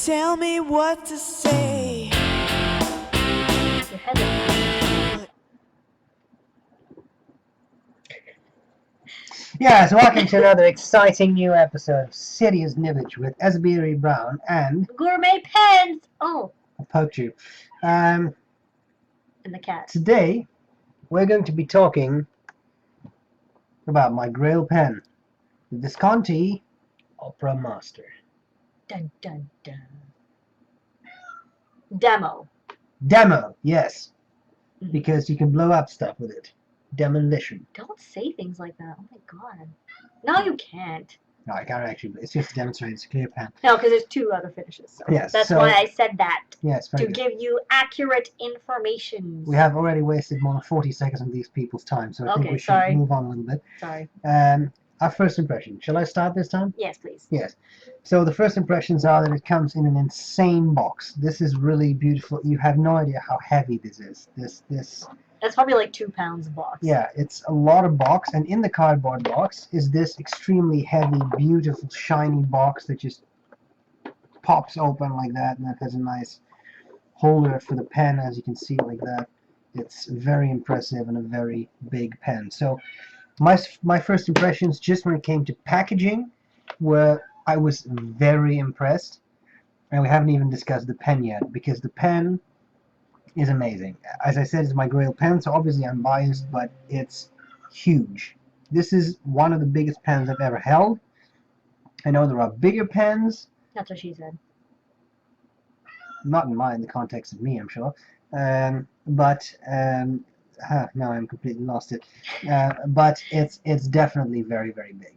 tell me what to say. Your head is... Yes, welcome to another exciting new episode of Serious Nibbage with sbrebrown and Gourmet pens! Oh, I poked you. and the cat. Today, we're going to be talking about my Grail pen, the Visconti Opera Master. Dun dun dun. Demo. Demo, yes, because you can blow up stuff with it. Demolition. Don't say things like that. Oh my god. No, you can't. No, I can't actually. It's just to demonstrate it's a clear pen. No, because there's two other finishes. So Yes, that's so- why I said that. Yes, very To good. give you accurate information. We have already wasted more than 40 seconds of these people's time, so I think Okay, we should sorry. move on a little bit. Sorry. Our first impression. Shall I start this time? Yes, please. Yes. So the first impressions are that it comes in an insane box. This is really beautiful. You have no idea how heavy this is. This. That's probably like 2 pounds a box. Yeah, it's a lot of box, and in the cardboard box is this extremely heavy, beautiful, shiny box that just pops open like that, and it has a nice holder for the pen, as you can see, like that. It's very impressive and a very big pen. So my first impressions, just when it came to packaging, were I was very impressed, and we haven't even discussed the pen yet, because the pen is amazing. As I said, it's my Grail pen, so obviously I'm biased, but it's huge. This is one of the biggest pens I've ever held. I know there are bigger pens, That's what she said. not in the context of me, I'm sure. Now I'm completely lost it. But it's definitely very, very big.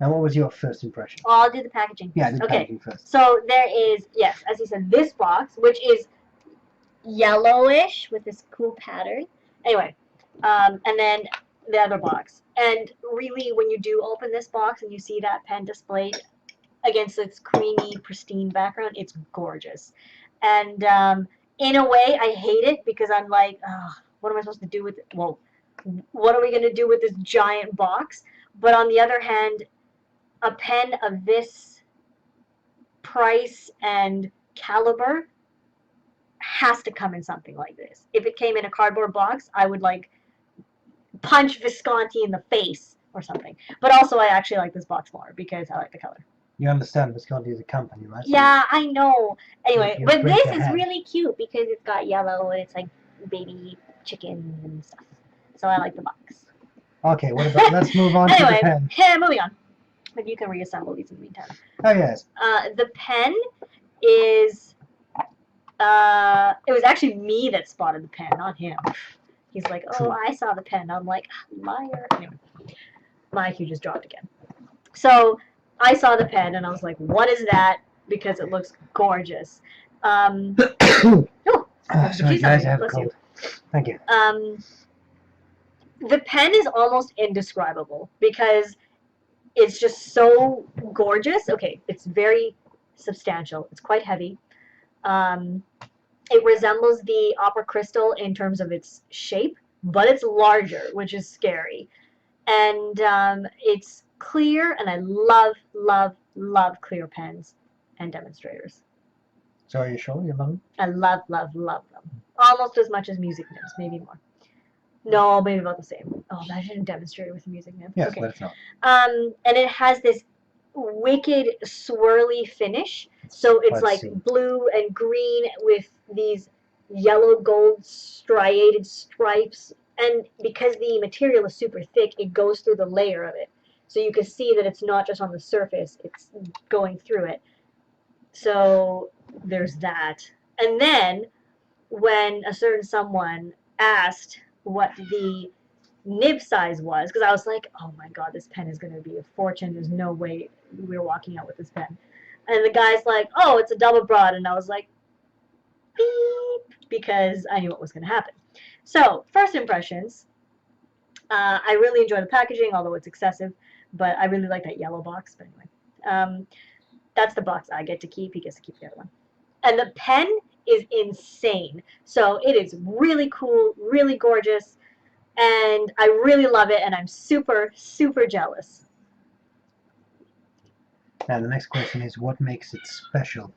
Now, what was your first impression? Well, I'll do the packaging. Yeah, the Okay. packaging first. So there is, yes, as you said, this box, which is yellowish with this cool pattern. Anyway, and then the other box. And really, when you do open this box and you see that pen displayed against its creamy, pristine background, it's gorgeous. And in a way, I hate it because I'm like, oh, what am I supposed to do with it? Well, what are we going to do with this giant box? But on the other hand, a pen of this price and caliber has to come in something like this. If it came in a cardboard box, I would like punch Visconti in the face or something. But also, I actually like this box more because I like the color. You understand Visconti is a company, right? So Yeah, I know. Anyway, You but break this your is hand. really cute because it's got yellow and it's like baby chicken and stuff. So I like the box. Okay, what about? Let's move on to the Anyway, pen. moving on. But you can reassemble these in the meantime. Oh yes. The pen is. It was actually me that spotted the pen, not him. He's like, "Oh, True. I saw the pen." I'm like, "Liar!" Anyway, my IQ just dropped again. So I saw the pen and I was like, "What is that?" Because it looks gorgeous. Oh, Sorry, geez, guys, I have a bless you. cold. Thank you. The pen is almost indescribable because it's just so gorgeous. Okay, it's very substantial. It's quite heavy. It resembles the opera crystal in terms of its shape, but it's larger, which is scary. And it's clear, and I love, love, love clear pens and demonstrators. So are you sure you love them? I love, love, love them. Almost as much as music nibs, maybe more. No, maybe about the same. Oh, imagine a demonstrator with a music nib. Yes, Okay. let us know. And it has this wicked swirly finish. So it's Let's like see. blue and green with these yellow gold striated stripes. And because the material is super thick, it goes through the layer of it. So you can see that it's not just on the surface, it's going through it. So there's that. And then when a certain someone asked what the nib size was, because I was like, oh my god, this pen is going to be a fortune. There's no way we're walking out with this pen. And the guy's like, oh, it's a double broad. And I was like, beep, because I knew what was going to happen. So, first impressions, I really enjoy the packaging, although it's excessive, but I really like that yellow box. But anyway, that's the box I get to keep. He gets to keep the other one. And the pen is insane. So it is really cool, really gorgeous, and I really love it, and I'm super, super jealous. Now the next question is, what makes it special?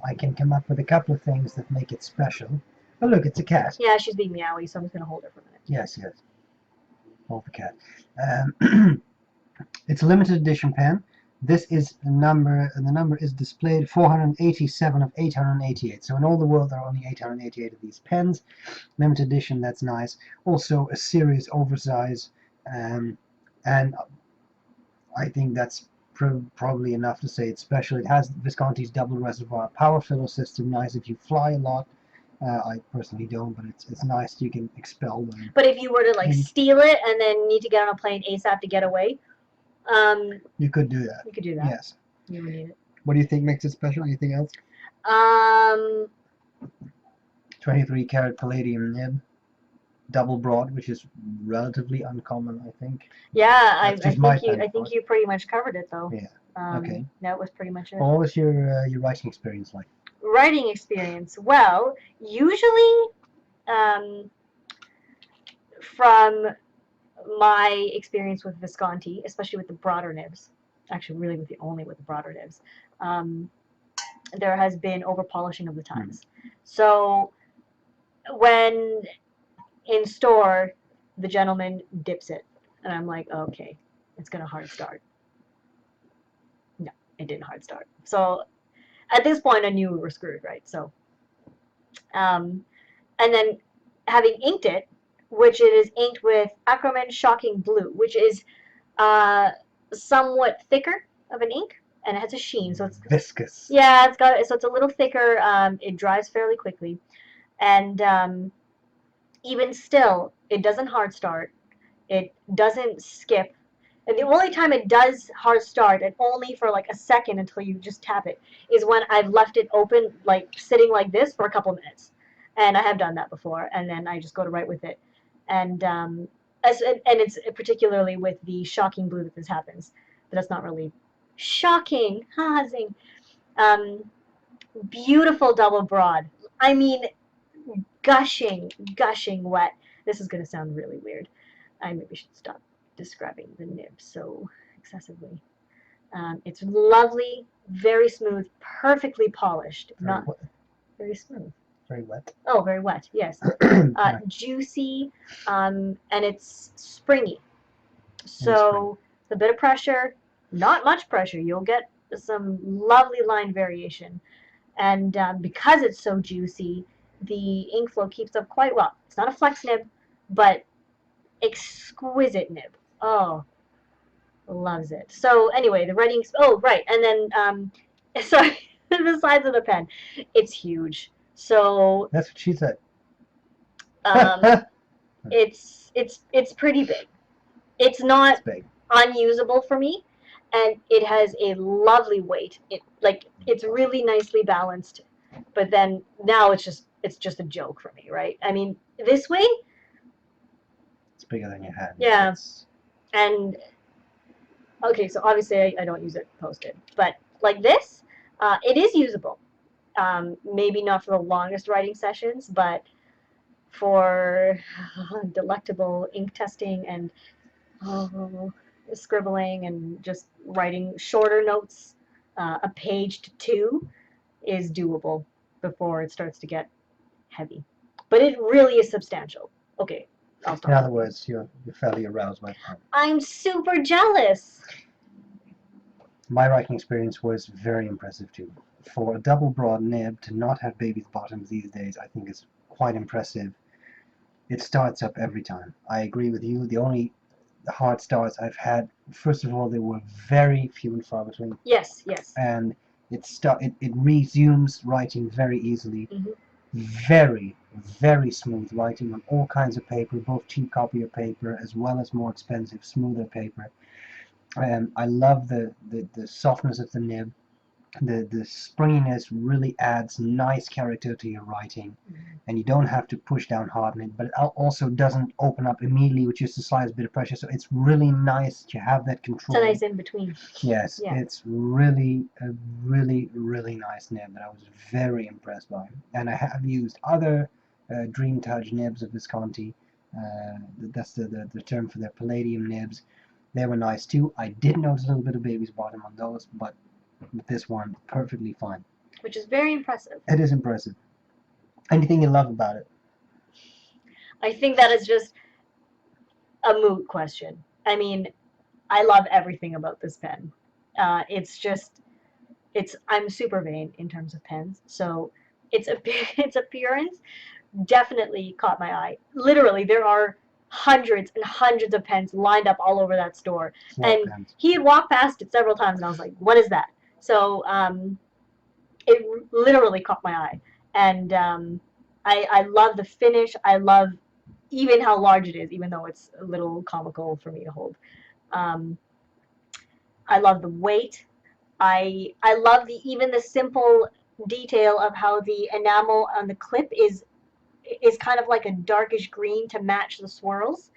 I can come up with a couple of things that make it special. Oh look, it's a cat. Yeah, she's being meowy, so I'm just gonna hold her for a minute. Yes, yes. Hold the cat. It's a limited edition pen. This is the number, and the number is displayed 487 of 888. So in all the world, there are only 888 of these pens. Limited edition, that's nice. Also a serious oversize, and I think that's probably enough to say it's special. It has Visconti's double reservoir power filler system. Nice if you fly a lot. I personally don't, but it's nice. You can expel them. But if you were to like steal it and then need to get on a plane ASAP to get away, you could do that. you could do that. Yes. You would need it. What do you think makes it special? Anything else? 23 karat palladium nib, double broad, which is relatively uncommon, I think. Yeah, I That's just my think pen, of course. you pretty much covered it though. Yeah. Okay. That was pretty much it. What was your writing experience like? Writing experience. Well, usually, from my experience with Visconti, especially with the broader nibs, actually really with the broader nibs, there has been over polishing of the tines. So when in store, the gentleman dips it, and I'm like, okay, it's gonna hard start. No, it didn't hard start. So at this point, I knew we were screwed, right? So, and then having inked it, which it is inked with Acromen Shocking Blue, which is somewhat thicker of an ink, and it has a sheen, so it's viscous. Yeah, it's a little thicker. It dries fairly quickly, and even still, it doesn't hard start. It doesn't skip. And the only time it does hard start, and only for like a second until you just tap it, is when I've left it open, like sitting like this for a couple minutes. And I have done that before, and then I just go to write with it. And it's particularly with the Shocking Blue that this happens. But that's not really shocking. Ha, zing. Beautiful double broad. I mean, gushing wet. This is going to sound really weird. I maybe should stop describing the nib so excessively. It's lovely, very smooth, perfectly polished. Not wet. Very smooth. Very wet. Oh, very wet. Yes. Juicy, and it's springy. So a bit of pressure, not much pressure. You'll get some lovely line variation, and because it's so juicy, the ink flow keeps up quite well. It's not a flex nib, but exquisite nib. Oh, loves it. So anyway, the writing. Oh, right, and then sorry, the size of the pen, it's huge. So that's what she said. It's pretty big. It's not unusable for me, and it has a lovely weight. It's really nicely balanced, but then now it's just a joke for me, right? I mean, this way, it's bigger than your hand. Yeah. And okay, so obviously I don't use it posted, but like this, it is usable. Maybe not for the longest writing sessions, but for delectable ink testing and scribbling and just writing shorter notes, a page to two is doable before it starts to get heavy. But it really is substantial. Okay, I'll stop. In other words, you're fairly aroused by the pen. I'm super jealous. My writing experience was very impressive too. For a double broad nib to not have baby's bottoms these days, I think is quite impressive. It starts up every time. I agree with you. The only hard starts I've had, first of all, they were very few and far between. Yes. And it resumes writing very easily. Mm-hmm. Very, very smooth writing on all kinds of paper, both cheap copier paper as well as more expensive, smoother paper. I love the softness of the nib. The springiness really adds nice character to your writing, and you don't have to push down hard on it, but it also doesn't open up immediately with just the slightest bit of pressure, so it's really nice to have that control. It's a nice in between. Yes, yeah. It's really a really nice nib that I was very impressed by. And I have used other Dream Touch nibs of Visconti. That's the term for their palladium nibs. They were nice too. I did notice a little bit of baby's bottom on those, but with this one, perfectly fine. which is very impressive. It is impressive. Anything you love about it? I think that is just a moot question. I mean, I love everything about this pen. I'm super vain in terms of pens, so its appearance definitely caught my eye. Literally, there are hundreds and hundreds of pens lined up all over that store, and Pens. he had walked past it several times, and I was like, "What is that?" So it literally caught my eye, and I love the finish. I love even how large it is, even though it's a little comical for me to hold. Um, I love the weight. I love even the simple detail of how the enamel on the clip is kind of like a darkish green to match the swirls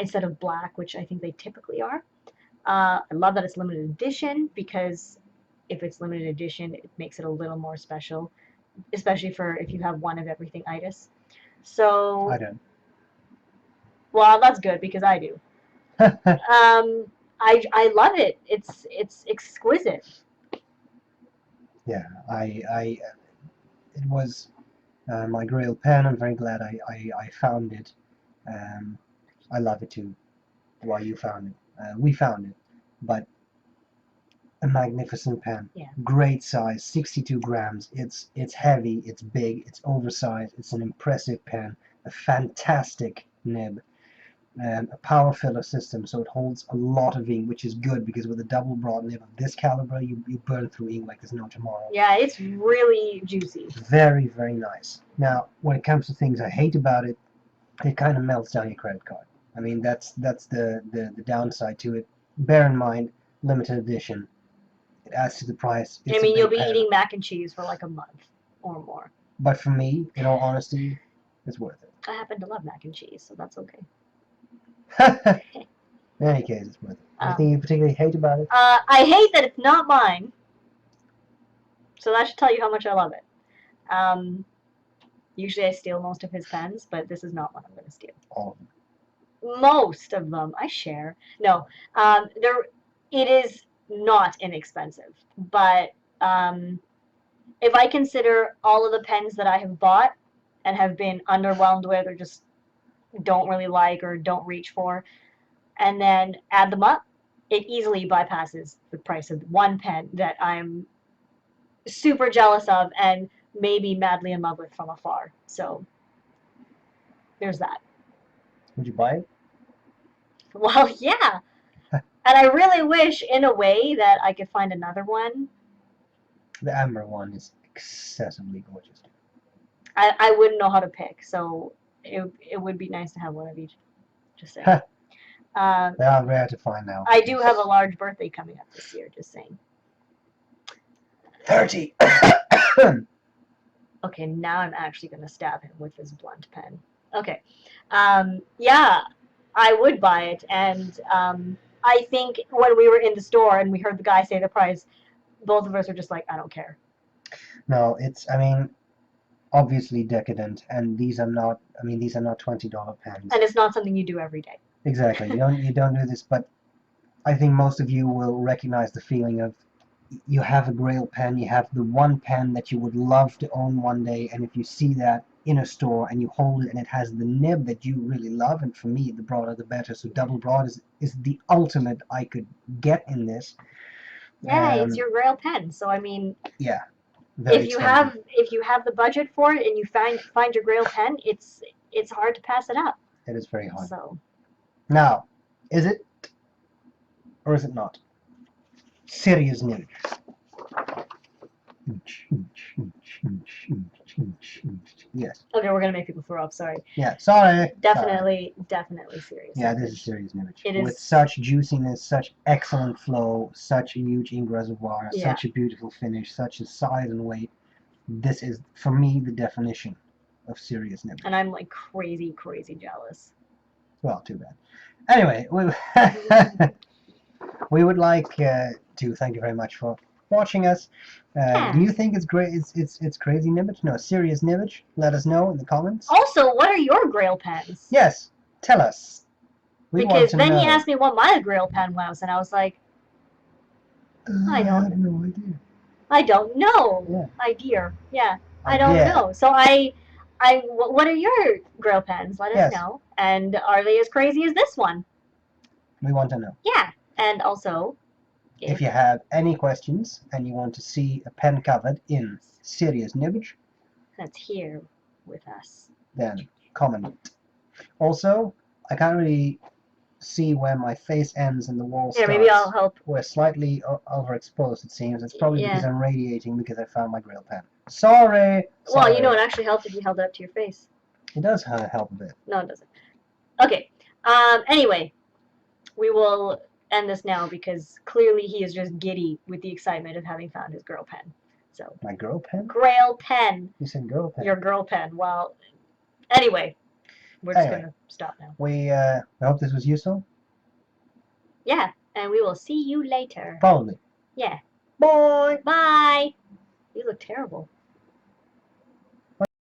instead of black, which I think they typically are. I love that it's limited edition because if it's limited edition, it makes it a little more special, especially for if you have one of everything itis. So I don't. well, that's good because I do. I love it. It's exquisite. Yeah, it was my Grail pen. I'm very glad I found it. I love it too. Well, you found it. We found it. But a magnificent pen. Yeah. Great size, 62 grams. It's heavy, it's big, it's oversized. It's an impressive pen. A fantastic nib. A power filler system, so it holds a lot of ink, which is good because with a double broad nib of this caliber, you burn through ink like there's no tomorrow. Yeah, it's really juicy. Very, very nice. Now, when it comes to things I hate about it, it kind of melts down your credit card. I mean, that's the downside to it. Bear in mind, limited edition. It adds to the price. It's I mean, you'll big be pen. eating mac and cheese for like a month or more. But for me, in all honesty, it's worth it. I happen to love mac and cheese, so that's okay. In any case, it's worth it. Anything you particularly hate about it? I hate that it's not mine. So that should tell you how much I love it. Usually I steal most of his pens, but this is not one I'm going to steal. All of them. Most of them I share. No, it is not inexpensive, but if I consider all of the pens that I have bought and have been underwhelmed with or just don't really like or don't reach for, and then add them up, it easily bypasses the price of one pen that I'm super jealous of and maybe madly in love with from afar. So there's that. Would you buy it? Well, yeah. And I really wish, in a way, that I could find another one. The amber one is excessively gorgeous. I wouldn't know how to pick, so it would be nice to have one of each. Just saying. They are rare to find now. I do have a large birthday coming up this year, just saying. 30! Okay, now I'm actually going to stab him with this blunt pen. Okay. Yeah, I would buy it, and I think when we were in the store and we heard the guy say the price, both of us were just like, I don't care. No, I mean, obviously decadent, and these are not $20 pens. And it's not something you do every day. Exactly. You don't do this, but I think most of you will recognize the feeling of you have a Grail pen, you have the one pen that you would love to own one day, and if you see that in a store and you hold it and it has the nib that you really love, and for me, the broader the better, so double broad is the ultimate I could get in this. Yeah, it's your Grail pen, so I mean, yeah. If you have the budget for it and you find your Grail pen, it's hard to pass it up. It is very hard. So now, is it or is it not? Serious news. Yes. Okay, we're gonna make people throw up. Sorry. Yeah. Sorry. Definitely serious. Yeah, this is serious Nibbage. It is. With such juiciness, such excellent flow, such a huge ink reservoir, such a beautiful finish, such a size and weight. This is, for me, the definition of serious Nibbage. And I'm like crazy jealous. Well, too bad. Anyway, we would like to thank you very much for watching us. Do you think it's great? It's crazy Nibbage? No, serious Nibbage? Let us know in the comments. Also, what are your Grail pens? Yes, tell us. We because want to then know. he asked me what my Grail pen was, and I was like, I have no idea. I don't know. Yeah. Idea. Yeah. I Idea. don't know. So what are your Grail pens? Let us Yes. know. And are they as crazy as this one? We want to know. Yeah. And also, If you have any questions and you want to see a pen covered in serious Nibbage, that's here with us. then comment. Also, I can't really see where my face ends and the wall Here, starts. maybe I'll help. We're slightly overexposed, it seems. It's probably because Yeah. I'm radiating because I found my Grail pen. Sorry! Well, you know, it actually helped if you held it up to your face. It does help a bit. No, it doesn't. Okay. Anyway, we will end this now because clearly he is just giddy with the excitement of having found his girl pen. So. My girl pen? Grail pen. You said girl pen. Your girl pen. Well, anyway, we're just gonna stop now. We hope this was useful. Yeah, and we will see you later. Probably. Yeah. Bye! Bye! You look terrible.